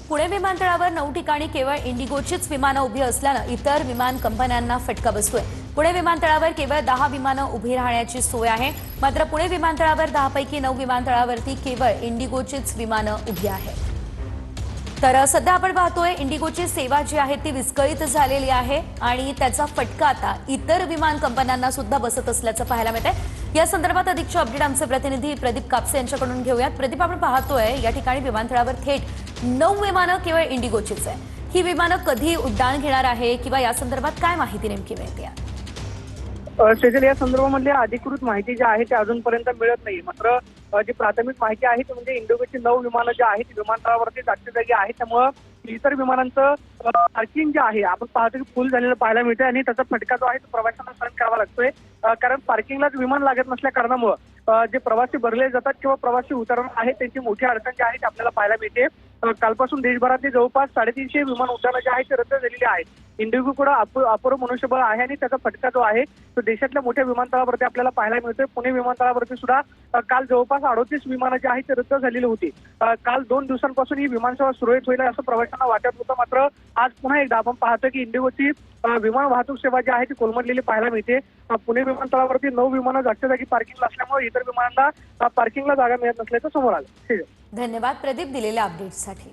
पुणे विमानतळावर 9 ठिकाणी केवळ इंडिगोचीच विमानं उभी असल्यानं इतर विमान कंपन्यांना फटका बसतोय। पुणे विमानतळावर केवळ 10 विमानं उभी राहण्याची सोय आहे। मात्र पुणे विमानतळावर 10 पैकी 9 विमानतळावरती केवळ इंडिगोचीच विमानं उभी आहेत। तर सध्या आपण पाहतोय इंडिगोची सेवा जी आहे ती विस्कळीत झालेली आहे आणि त्याचा फटका आता इतर विमान कंपन्यांना सुद्धा बसत असल्याचं पाहायला मिळतंय। या संदर्भात अधिकचे अपडेट आमचे प्रतिनिधी प्रदीप कापसे यांच्याकडून घेऊयात। प्रदीप, आपण पाहतोय या ठिकाणी विमानतळावर थेट 9 विमानं केवळ इंडिगोचीच आहे। ही विमानं कधी उड्डाण घेणार आहे किंवा या संदर्भात काय माहिती नेमकी मिळते? सेजल, या संदर्भामधली अधिकृत माहिती जी आहे ती अजूनपर्यंत मिळत नाही। मात्र जी प्राथमिक माहिती आहे ती म्हणजे इंडिगोची 9 विमानं जी आहेत विमानतळावरती जागच्या जागी आहेत, त्यामुळं इतर विमानांचं पार्किंग जे आहे आपण पाहतो की फुल झालेलं पाहायला मिळतंय आणि त्याचा फटका जो आहे तो प्रवाशांना सहन करावा लागतोय। कारण पार्किंगलाच विमान लागत नसल्या कारणामुळे जे प्रवासी भरले जातात किंवा प्रवासी उतरणार आहेत त्यांची मोठी अडचण जी आहे ती आपल्याला पाहायला मिळते। कालपासून देशभरातली जवळपास 350 विमान उड्डाणं जे आहेत ते रद्द झालेली आहेत। इंडिगोकडे अपुरं मनुष्यबळ आहे आणि त्याचा फटका जो आहे तो देशातल्या मोठ्या विमानतळावरती आपल्याला पाहायला मिळतोय। पुणे विमानतळावरती सुद्धा काल जवळपास 38 विमानं जी आहेत ते रद्द झालेली होती। काल 2 दिवसांपासून ही विमानसेवा सुरळीत होईल असं प्रवाशांना वाटत होतं। मात्र आज पुन्हा एकदा आपण पाहतो की इंडिगोची विमान वाहतूक सेवा जी आहे ती कोलमडलेली पाहायला मिळते। पुणे विमानतळावरती 9 विमानं जागच्या जागी पार्किंग असल्यामुळे इतर विमानांना पार्किंगला जागा मिळत नसल्याचं समोर आलं। धन्यवाद प्रदीप दिलेल्या अपडेट्ससाठी।